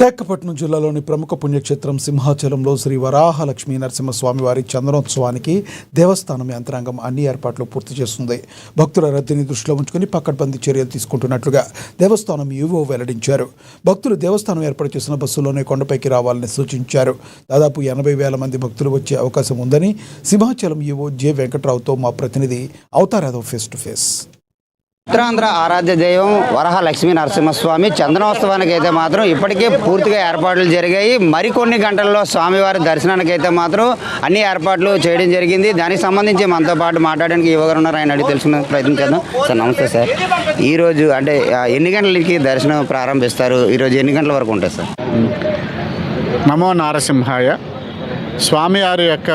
విశాఖపట్నం జిల్లాలోని ప్రముఖ పుణ్యక్షేత్రం సింహాచలంలో శ్రీ వరాహ లక్ష్మీ నరసింహస్వామి వారి చందనోత్సవానికి దేవస్థానం యంత్రాంగం అన్ని ఏర్పాట్లు పూర్తి చేస్తుంది. భక్తుల రద్దీని దృష్టిలో ఉంచుకుని పకడ్బందీ చర్యలు తీసుకుంటున్నట్లుగా దేవస్థానం ఈవో వెల్లడించారు. భక్తులు దేవస్థానం ఏర్పాటు చేసిన బస్సుల్లోనే కొండపైకి రావాలని సూచించారు. దాదాపు 80,000 మంది భక్తులు వచ్చే అవకాశం ఉందని సింహాచలం ఈవో జె వెంకట్రావుతో మా ప్రతినిధి Avatar Yadav face to face. Uttarandhra ఆరాధ్య దైవం వరహ లక్ష్మీ నరసింహస్వామి చందనోత్సవానికి అయితే మాత్రం ఇప్పటికే పూర్తిగా ఏర్పాట్లు జరిగాయి. మరికొన్ని గంటల్లో స్వామివారి దర్శనానికి అయితే మాత్రం అన్ని ఏర్పాట్లు చేయడం జరిగింది. దానికి సంబంధించి మనతో పాటు మాట్లాడడానికి యువగారు ఉన్నారు. ఆయన అడిగి తెలుసుకునే ప్రయత్నం చేద్దాం. సార్ నమస్తే సార్. ఈరోజు అంటే ఎన్ని గంటలకి దర్శనం ప్రారంభిస్తారు? ఈరోజు ఎన్ని గంటల వరకు ఉంటుంది సార్? నమో నారసింహాయ. స్వామివారి యొక్క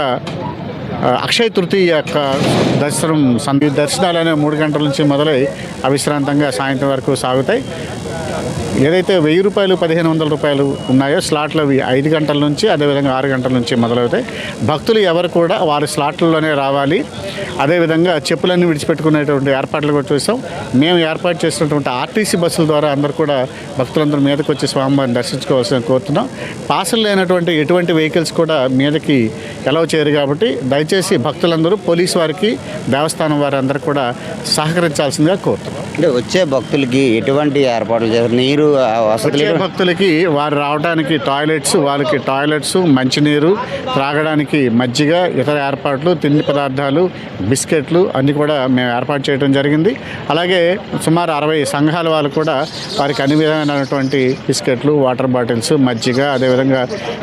అక్షయ తృతీయ యొక్క దర్శనాలనే 3 గంటల నుంచి మొదలై అవిశ్రాంతంగా సాయంత్రం వరకు సాగుతాయి. ఏదైతే 1000 రూపాయలు 1500 రూపాయలు ఉన్నాయో స్లాట్లు అవి 5 గంటల నుంచి అదేవిధంగా 6 గంటల నుంచి మొదలవుతాయి. భక్తులు ఎవరు కూడా వారి స్లాట్లలోనే రావాలి. అదేవిధంగా చెప్పులన్నీ విడిచిపెట్టుకునేటువంటి ఏర్పాట్లు కూడా చూసాం. మేము ఏర్పాటు చేసినటువంటి ఆర్టీసీ బస్సుల ద్వారా అందరూ కూడా భక్తులందరూ మీదకి వచ్చి స్వామివారిని దర్శించుకోవాల్సిన కోరుతున్నాం. పాసులు లేనటువంటి ఎటువంటి వెహికల్స్ కూడా మీదకి ఎలవ్ చేయరు కాబట్టి దయచేసి భక్తులందరూ పోలీసు వారికి దేవస్థానం వారి అందరూ కూడా సహకరించాల్సిందిగా కోరుతున్నాం. అంటే వచ్చే భక్తులకి ఎటువంటి ఏర్పాట్లు చేస్తారు? నీరు వచ్చే భక్తులకి వారు రావడానికి వాళ్ళకి టాయిలెట్స్, మంచినీరు, త్రాగడానికి మజ్జిగ, ఇతర ఏర్పాట్లు, తిండి పదార్థాలు, బిస్కెట్లు అన్నీ కూడా మేము ఏర్పాటు చేయడం జరిగింది. అలాగే సుమారు 60 సంఘాల వాళ్ళు కూడా వారికి అన్ని విధమైనటువంటి బిస్కెట్లు, వాటర్ బాటిల్స్, మజ్జిగ, అదేవిధంగా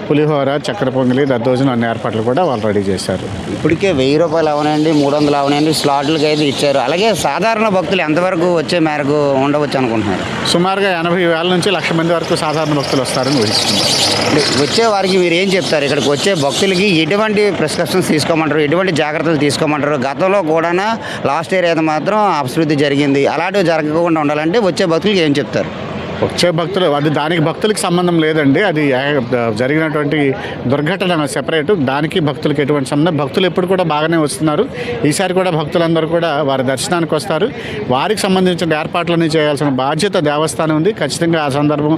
పులిహోర, చక్కెర పొంగలి, దద్దోజనం అన్ని ఏర్పాట్లు కూడా వాళ్ళు రెడీ చేశారు. ఇప్పటికే 1000 రూపాయలు అవనండి, 300 అవనండి స్లాట్లకి అయితే ఇచ్చారు. అలాగే సాధారణ భక్తులు ఎంతవరకు వచ్చే మేరకు ఉండవచ్చు అనుకుంటున్నారు? సుమారుగా 80,000 నుంచి 1,00,000 మంది వరకు సాధారణ భక్తులు వస్తారని ఊహిస్తున్నాం. వచ్చే వారికి మీరు ఏం చెప్తారు? ఇక్కడికి వచ్చే భక్తులకి ఎటువంటి ప్రిస్క్రిప్షన్స్ తీసుకోమంటారు, ఎటువంటి జాగ్రత్తలు తీసుకోమంటారు? గతంలో కూడా లాస్ట్ ఇయర్ అయితే మాత్రం అభివృద్ధి జరిగింది. అలాంటివి జరగకుండా ఉండాలంటే వచ్చే భక్తులకి ఏం చెప్తారు? వచ్చే భక్తులు దానికి భక్తులకి సంబంధం లేదండి. అది జరిగినటువంటి దుర్ఘటన సెపరేట్. దానికి భక్తులకి ఎటువంటి సంబంధం. భక్తులు ఎప్పుడు కూడా బాగానే వస్తున్నారు. ఈసారి కూడా భక్తులందరూ కూడా వారి దర్శనానికి వస్తారు. వారికి సంబంధించిన ఏర్పాట్లన్నీ చేయాల్సిన బాధ్యత దేవస్థానం ఉంది. ఖచ్చితంగా ఆ సందర్భం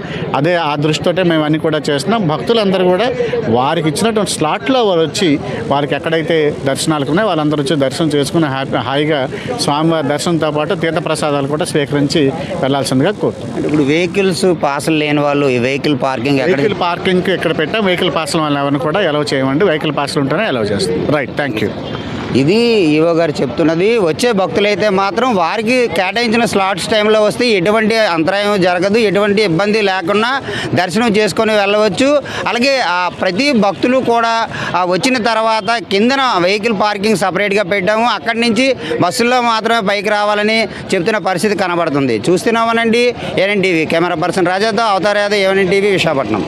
ఆ దృష్టితోటే మేము అన్నీ కూడా చేస్తున్నాం. భక్తులందరూ కూడా వారికి ఇచ్చినటువంటి స్లాట్లో వారు వచ్చి వారికి ఎక్కడైతే దర్శనాలకు ఉన్నాయో వాళ్ళందరూ వచ్చి దర్శనం చేసుకుని హాయిగా స్వామివారి దర్శనంతో పాటు తీర్థప్రసాదాలు కూడా స్వీకరించి వెళ్లాల్సిందిగా కోరుతున్నాం. ఇప్పుడు వెహికల్స్ పాసులు లేని వాళ్ళు ఈ వెహికల్ పార్కింగ్ ఎక్కడ పెట్టాం. వెహికల్ పాసులు వాళ్ళని ఎవరిని కూడా ఎలవ్ చేయమండి. వెహికల్ పాసులు ఉంటేనే ఎలవ్ చేస్తాం. Right, thank you. ఇది ఈవో గారు చెప్తున్నది. వచ్చే భక్తులైతే మాత్రం వారికి కేటాయించిన స్లాట్స్ టైంలో వస్తే ఎటువంటి అంతరాయం జరగదు, ఎటువంటి ఇబ్బంది లేకుండా దర్శనం చేసుకొని వెళ్ళవచ్చు. అలాగే ప్రతి భక్తులు కూడా వచ్చిన తర్వాత కిందన వెహికల్ పార్కింగ్ సపరేట్గా పెట్టాము. అక్కడి నుంచి బస్సుల్లో మాత్రమే పైకి రావాలని చెప్తున్న పరిస్థితి కనబడుతుంది. చూస్తున్నామనండి. ఏఎన్ఎన్ టీవీ కెమెరా పర్సన్ రాజాతో అవతార్ యాదవ్, ఏఎన్ఎన్ టీవీ, విశాఖపట్నం.